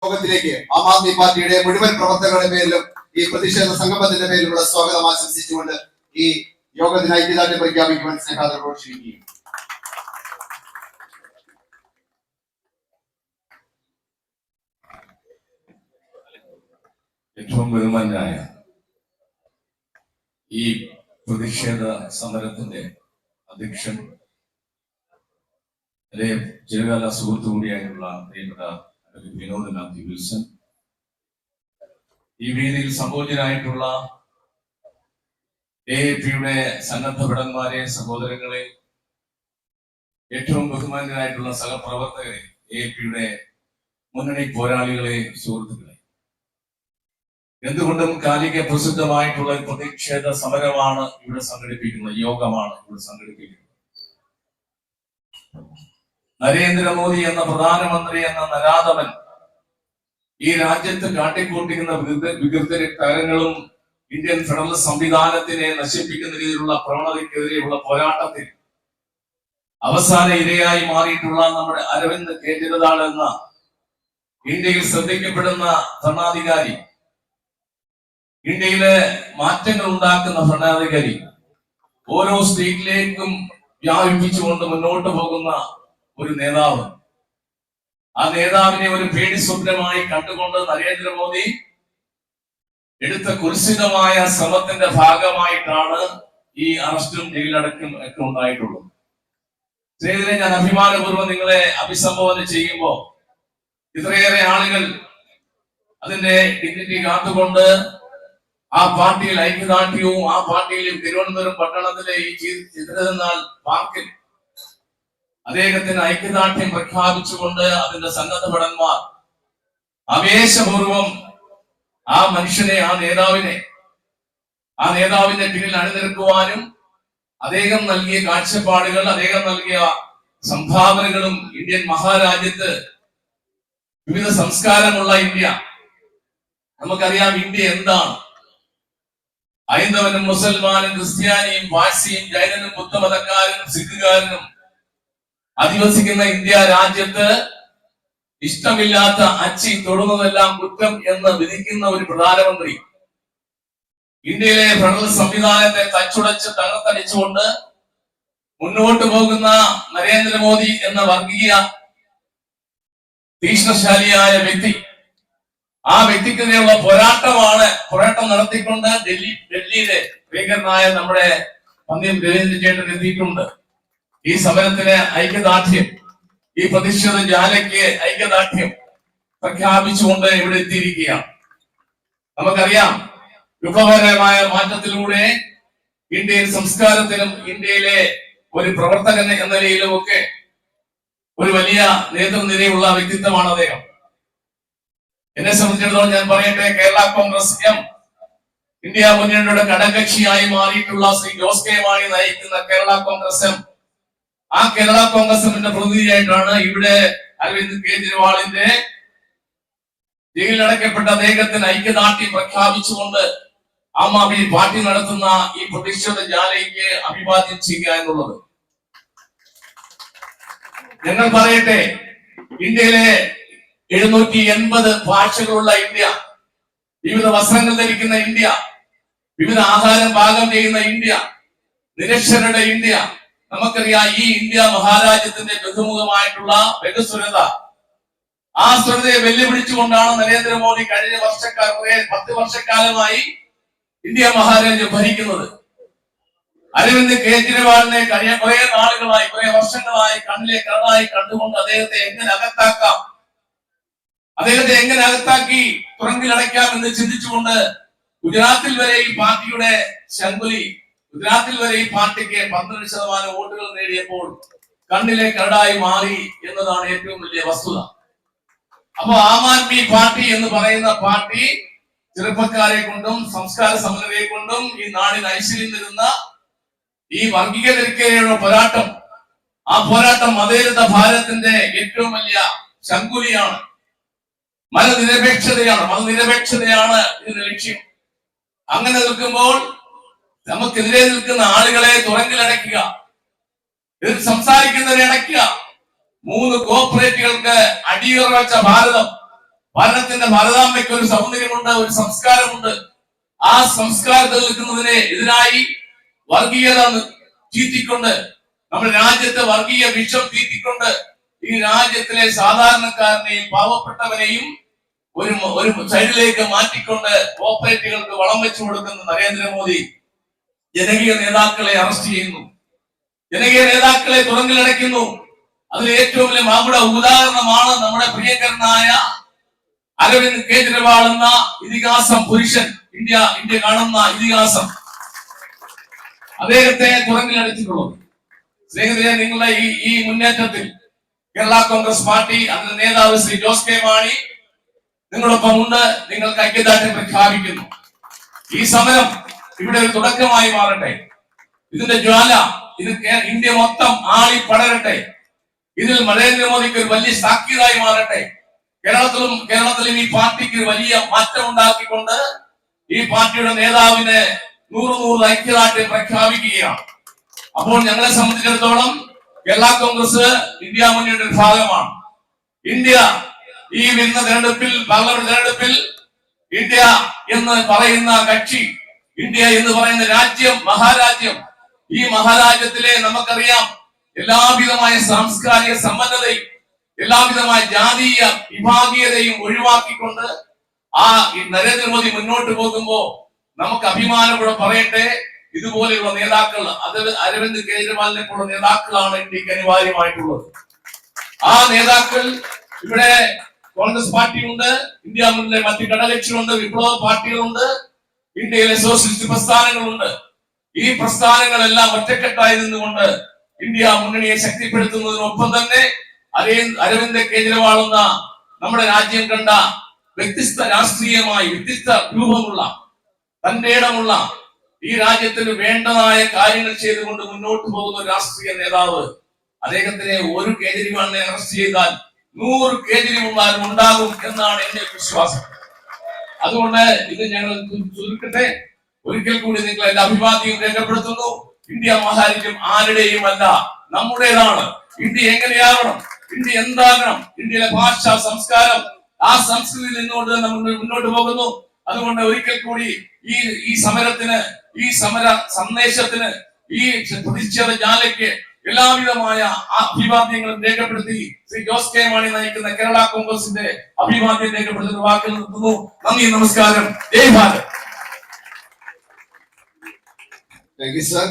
യോഗത്തിലേക്ക് ആം ആദ്മി പാർട്ടിയുടെ മുഴുവൻ പ്രവർത്തകരുടെ പേരിലും ഈ പ്രതിഷേധ സംഗമത്തിന്റെ പേരിലുള്ള സ്വാഗതം ആശംസിച്ചുകൊണ്ട് ഈ യോഗത്തിന് ഐക്യദാർഢ്യം പ്രഖ്യാപിക്കുവാൻ സ്നേഹാദരവോട് ക്ഷണിക്കുകയും ഏറ്റവും ബഹുമാന്യനായ ഈ പ്രതിഷേധ സമരത്തിന്റെ അധ്യക്ഷൻ ചിരകാല സുഹൃത്തു കൂടിയായിട്ടുള്ള പ്രിയപ്പെട്ട വിനോദ് മാത്യു വിൽസൺ, ഈ വേദിയിൽ സംബോധനായിട്ടുള്ള AAPയുടെ സന്നദ്ധ ഭടന്മാരെ, സഹോദരങ്ങളെ, ഏറ്റവും ബഹുമാന്യരായിട്ടുള്ള സഹപ്രവർത്തകരെ, AAPയുടെ മുന്നണി പോരാളികളെ, സുഹൃത്തുക്കളെ, എന്തുകൊണ്ടും കാലിക പ്രസിദ്ധമായിട്ടുള്ള പ്രതിഷേധ സമരമാണ് ഇവിടെ സംഘടിപ്പിക്കുന്നത്, യോഗമാണ് ഇവിടെ സംഘടിപ്പിക്കുന്നത്. നരേന്ദ്രമോദി എന്ന പ്രധാനമന്ത്രി എന്ന നരാധമൻ ഈ രാജ്യത്ത് കാട്ടിക്കൂട്ടിക്കുന്ന വികൃത തരങ്ങളും ഇന്ത്യൻ ഫെഡറൽ സംവിധാനത്തിനെ നശിപ്പിക്കുന്ന രീതിയിലുള്ള പ്രവണതയ്ക്കെതിരെയുള്ള പോരാട്ടത്തിൽ അവസാന ഇരയായി മാറിയിട്ടുള്ള നമ്മുടെ അരവിന്ദ് കെജ്രിവാൾ എന്ന ഇന്ത്യയിൽ ശ്രദ്ധിക്കപ്പെടുന്ന ഭരണാധികാരി, ഇന്ത്യയിലെ മാറ്റങ്ങൾ ഉണ്ടാക്കുന്ന ഭരണാധികാരി, ഓരോ സ്റ്റേറ്റിലേക്കും വ്യാപിപ്പിച്ചുകൊണ്ട് മുന്നോട്ട് പോകുന്ന ഒരു നേതാവ്, ആ നേതാവിനെ ഒരു പേടി സ്വപ്നമായി കണ്ടുകൊണ്ട് നരേന്ദ്രമോദി എടുത്ത കുൽസിതമായ ശ്രമത്തിന്റെ ഭാഗമായിട്ടാണ് ഈ അറസ്റ്റും ജയിലടക്കും ഒക്കെ ഉണ്ടായിട്ടുള്ളത്. ഇതിനെ ഞാൻ അഭിമാനപൂർവ്വം നിങ്ങളെ അഭിസംബോധന ചെയ്യുമ്പോൾ ഇത്രയേറെ ആളുകൾ അതിന്റെ ഡിഗ്നിറ്റി കാത്തുകൊണ്ട് ആ പാർട്ടിയിൽ ഐക്യദാർഢ്യവും, ആ പാർട്ടിയിൽ തിരുവനന്തപുരം പട്ടണത്തിലെ ഈ ചിത്രനാൾ പാർക്കിൽ അദ്ദേഹത്തിന് ഐക്യദാർഢ്യം പ്രഖ്യാപിച്ചുകൊണ്ട് അതിന്റെ സന്നദ്ധ ഭടന്മാർ ആവേശപൂർവം ആ മനുഷ്യനെ, ആ നേതാവിന്റെ പിന്നിൽ അണിനിരക്കുവാനും അദ്ദേഹം നൽകിയ കാഴ്ചപ്പാടുകൾ, അദ്ദേഹം നൽകിയ സംഭാവനകളും ഇന്ത്യൻ മഹാരാജ്യത്ത്, വിവിധ സംസ്കാരമുള്ള ഇന്ത്യ, നമുക്കറിയാം ഇന്ത്യ എന്താണ്. ഹൈന്ദവനും മുസൽമാനും ക്രിസ്ത്യാനിയും പാഴ്സിയും ജൈനനും ബുദ്ധമതക്കാരനും സിഖുകാരനും അധിവസിക്കുന്ന ഇന്ത്യ രാജ്യത്ത് ഇഷ്ടമില്ലാത്ത അച്ചി തൊടുന്നതെല്ലാം കുറ്റം എന്ന് വിധിക്കുന്ന ഒരു പ്രധാനമന്ത്രി, ഇന്ത്യയിലെ ഫെഡറൽ സംവിധാനത്തെ തച്ചുടച്ച് തകർത്തടിച്ചുകൊണ്ട് മുന്നോട്ട് പോകുന്ന നരേന്ദ്രമോദി എന്ന വർഗീയ തീക്ഷ്ണശാലിയായ വ്യക്തി, ആ വ്യക്തിക്കെതിരെയുള്ള പോരാട്ടം നടത്തിക്കൊണ്ട് ഡൽഹിയിലെ ഭീകരനായ നമ്മുടെ പന്ന്യം രവീന്ദ്രൻ ചേട്ടൻ എത്തിയിട്ടുണ്ട്. ഈ സമരത്തിന് ഐക്യദാർഢ്യം, ഈ പ്രതിഷേധ ജാലയ്ക്ക് ഐക്യദാർഢ്യം പ്രഖ്യാപിച്ചുകൊണ്ട് ഇവിടെ എത്തിയിരിക്കുകയാണ്. നമുക്കറിയാം, വിപ്ലവകരമായ മാറ്റത്തിലൂടെ ഇന്ത്യൻ സംസ്കാരത്തിനും ഇന്ത്യയിലെ ഒരു പ്രവർത്തകൻ എന്ന നിലയിലും ഒക്കെ ഒരു വലിയ നേതൃനിരയുള്ള വ്യക്തിത്വമാണ് അദ്ദേഹം. എന്നെ സംബന്ധിച്ചിടത്തോളം ഞാൻ പറയട്ടെ, കേരള കോൺഗ്രസ് എം, ഇന്ത്യ മുന്നണിയുടെ ഘടകകക്ഷിയായി മാറിയിട്ടുള്ള ശ്രീ ജോസ് കെ മാണി നയിക്കുന്ന കേരള കോൺഗ്രസ് എം, ആ കേരള കോൺഗ്രസ് എമ്മിന്റെ പ്രതിനിധിയായിട്ടാണ് ഇവിടെ അരവിന്ദ് കെജ്രിവാളിന്റെ ജയിലിലടക്കപ്പെട്ട അദ്ദേഹത്തിന് ഐക്യദാർഢ്യം പ്രഖ്യാപിച്ചുകൊണ്ട് ആം ആദ്മി പാർട്ടി നടത്തുന്ന ഈ പ്രതിഷേധ ജാലയ്ക്ക് അഭിവാദ്യം ചെയ്യുക എന്നുള്ളത്. ഞങ്ങൾ പറയട്ടെ, ഇന്ത്യയിലെ 780 ഭാഷകളുള്ള ഇന്ത്യ, വിവിധ വസ്ത്രങ്ങൾ ധരിക്കുന്ന ഇന്ത്യ, വിവിധ ആഹാരം പാകം ചെയ്യുന്ന ഇന്ത്യ, നിരക്ഷരരുടെ ഇന്ത്യ, നമുക്കറിയാം ഈ ഇന്ത്യ മഹാരാജ്യത്തിന്റെ ബഹുമുഖമായിട്ടുള്ള ബഹുസ്വരത, ആ സ്വരതയെ വെല്ലുവിളിച്ചുകൊണ്ടാണ് നരേന്ദ്രമോദി കഴിഞ്ഞ 10 വർഷക്കാലമായി ഇന്ത്യ മഹാരാജ്യം ഭരിക്കുന്നത്. അരവിന്ദ് കെജ്രിവാളിനെ കഴിഞ്ഞ കുറെ നാളുകളായി, കുറെ വർഷങ്ങളായി കണ്ണിലെ കണ്ണായി കണ്ടുകൊണ്ട് അദ്ദേഹത്തെ എങ്ങനെ അകത്താക്കാം, അദ്ദേഹത്തെ എങ്ങനെ അകത്താക്കി തുറങ്കിലടയ്ക്കാം എന്ന് ചിന്തിച്ചുകൊണ്ട് ഗുജറാത്തിൽ വരെ ഈ പാർട്ടിയുടെ ശങ്കുലി, ഗുജറാത്തിൽ വരെ ഈ പാർട്ടിക്ക് 12% വോട്ടുകൾ നേടിയപ്പോൾ കണ്ണിലെ കരടായി മാറി എന്നതാണ് ഏറ്റവും വലിയ വസ്തുത. അപ്പൊ ആം ആദ്മി പാർട്ടി എന്ന് പറയുന്ന പാർട്ടി ചെറുപ്പക്കാരെ കൊണ്ടും സംസ്കാര സമ്പന്നരെ കൊണ്ടും ഈ നാടിന് ഐശ്വര്യം തരുന്ന ഈ വർഗീയതയ്ക്കെതിരെയുള്ള പോരാട്ടം, ആ പോരാട്ടം മതേതര ഭാരതത്തിന്റെ ഏറ്റവും വലിയ ശങ്കുലിയാണ്, മതനിരപേക്ഷതയാണ് ഇതിന്റെ ലക്ഷ്യം. അങ്ങനെ നിൽക്കുമ്പോൾ നമുക്കെതിരെ നിൽക്കുന്ന ആളുകളെ തുറങ്കിലടയ്ക്കുക, ഇതിൽ സംസാരിക്കുന്നവരെ അടയ്ക്കുക, 3 കോർപ്പറേറ്റുകൾക്ക് അടിയുറച്ച ഭാരതം, ഭാരതത്തിന്റെ ഭാരതാംബയ്ക്ക് ഒരു സൗന്ദര്യമുണ്ട്, ഒരു സംസ്കാരമുണ്ട്. ആ സംസ്കാരത്തിൽ നിൽക്കുന്നതിനെ എതിരായി വർഗീയത ചീറ്റിക്കൊണ്ട്, നമ്മുടെ രാജ്യത്തെ വർഗീയ വിഷം തീറ്റിക്കൊണ്ട് ഈ രാജ്യത്തിലെ സാധാരണക്കാരനെയും പാവപ്പെട്ടവനെയും ഒരു സൈഡിലേക്ക് മാറ്റിക്കൊണ്ട് കോർപ്പറേറ്റുകൾക്ക് വളം വെച്ചു കൊടുക്കുന്ന നരേന്ദ്രമോദി ജനകീയ നേതാക്കളെ അറസ്റ്റ് ചെയ്യുന്നു, ജനകീയ നേതാക്കളെ തുറങ്കിലടയ്ക്കുന്നു. അതിൽ ഏറ്റവും വലിയ മാകുട ഉദാഹരണമാണ് നമ്മുടെ പ്രിയങ്കരനായ അരവിന്ദ് കെജ്രിവാൾ എന്ന ഇതിഹാസം പുരുഷൻ, ഇന്ത്യ കാണുന്ന ഇതിഹാസം. അദ്ദേഹത്തെ തുറങ്കിലടച്ചിട്ടുള്ളത്. സ്നേഹിതരെ, നിങ്ങളുടെ ഈ മുന്നേറ്റത്തിൽ കേരള കോൺഗ്രസ് പാർട്ടി അതിന്റെ നേതാവ് ശ്രീ ജോസ് കെ മാണി നിങ്ങളൊപ്പം ഉണ്ട്. നിങ്ങൾക്ക് ഐക്യദാർഢ്യം പ്രഖ്യാപിക്കുന്നു. ഈ സമരം ഇവിടെ ഒരു തുടക്കമായി മാറട്ടെ. ഇതിന്റെ ജ്വാല ഇത് ഇന്ത്യ മൊത്തം ആളി പടരട്ടെ. ഇതിൽ നരേന്ദ്രമോദിക്ക് ഒരു വലിയ സാക്ഷ്യതായി മാറട്ടെ. കേരളത്തിലും ഈ പാർട്ടിക്ക് വലിയ മാറ്റം ഉണ്ടാക്കിക്കൊണ്ട് ഈ പാർട്ടിയുടെ നേതാവിന് 100 ഐക്യദാർഢ്യം പ്രഖ്യാപിക്കുകയാണ്. അപ്പോൾ ഞങ്ങളെ സംബന്ധിച്ചിടത്തോളം കേരള കോൺഗ്രസ് ഇന്ത്യ മുന്നണിയുടെ ഒരു ഭാഗമാണ്. ഇന്ത്യ ഈ വരുന്ന തെരഞ്ഞെടുപ്പിൽ, പാർലമെന്റ് തെരഞ്ഞെടുപ്പിൽ ഇന്ത്യ എന്ന് പറയുന്ന കക്ഷി, ഇന്ത്യ എന്ന് പറയുന്ന രാജ്യം, മഹാരാജ്യം, ഈ മഹാരാജ്യത്തിലെ നമുക്കറിയാം എല്ലാവിധമായ സാംസ്കാരിക സമ്പന്നതയും എല്ലാവിധമായ ജാതീയ വിഭാഗീയതയും ഒഴിവാക്കിക്കൊണ്ട് ആ നരേന്ദ്രമോദി മുന്നോട്ട് പോകുമ്പോ നമുക്ക് അഭിമാനത്തോടെ പറയട്ടെ, ഇതുപോലെയുള്ള നേതാക്കൾ, അത് അരവിന്ദ് കെജ്രിവാളിനെ പോലുള്ള നേതാക്കളാണ് ഇന്ത്യക്ക് അനിവാര്യമായിട്ടുള്ളത്. ആ നേതാക്കൾ ഇവിടെ കോൺഗ്രസ് പാർട്ടിയുണ്ട്, ഇന്ത്യ മുന്നിലെ മറ്റ് ഘടകകക്ഷികളുണ്ട്, വിപ്ലവ പാർട്ടികളുണ്ട്, ഇന്ത്യയിലെ സോഷ്യലിസ്റ്റ് പ്രസ്ഥാനങ്ങളുണ്ട്. ഈ പ്രസ്ഥാനങ്ങളെല്ലാം ഒറ്റക്കെട്ടായി നിന്നുകൊണ്ട് ഇന്ത്യ മുന്നണിയെ ശക്തിപ്പെടുത്തുന്നതിനൊപ്പം തന്നെ അരവിന്ദ് കെജ്രിവാൾ എന്ന നമ്മുടെ രാജ്യം കണ്ട വ്യത്യസ്ത രാഷ്ട്രീയമായി വ്യത്യസ്ത രൂപമുള്ള തന്റെ ഇടമുള്ള ഈ രാജ്യത്തിന് വേണ്ടതായ കാര്യങ്ങൾ ചെയ്തുകൊണ്ട് മുന്നോട്ട് പോകുന്ന ഒരു രാഷ്ട്രീയ നേതാവ്, അദ്ദേഹത്തിനെ ഒരു കേജ്രിവാളിനെ അറസ്റ്റ് ചെയ്താൽ 100 കേജ്രിവാൾ ഉണ്ടാകും എന്നാണ് എന്റെ വിശ്വാസം. അതുകൊണ്ട് ഇത് ഞങ്ങൾ ചുരുക്കട്ടെ. ഒരിക്കൽ കൂടി നിങ്ങൾ എന്റെ അഭിവാദ്യം രേഖപ്പെടുത്തുന്നു. ഇന്ത്യ മഹാരാജ്യം ആരുടെയും അല്ല, നമ്മുടേതാണ്. ഇന്ത്യ എങ്ങനെയാകണം, ഇന്ത്യ എന്താകണം, ഇന്ത്യയിലെ ഭാഷ, സംസ്കാരം, ആ സംസ്കൃതിയിൽ നിന്നുകൊണ്ട് നമ്മൾ മുന്നോട്ട് പോകുന്നു. അതുകൊണ്ട് ഒരിക്കൽ കൂടി ഈ സമരത്തിന്, ഈ സമര സന്ദേശത്തിന്, ഈ പ്രതിഷേധ ജാലയ്ക്ക് എല്ലാവിധമായ അഭിവാദ്യങ്ങളും രേഖപ്പെടുത്തി ശ്രീ ജോസ് കെ മാണി നയിക്കുന്ന കേരള കോൺഗ്രസിന്റെ അഭിവാദ്യം രേഖപ്പെടുത്തുന്ന വാക്കുകൾ നിർത്തുന്നു. നന്ദി, നമസ്കാരം, Jai Bharat. Thank you sir.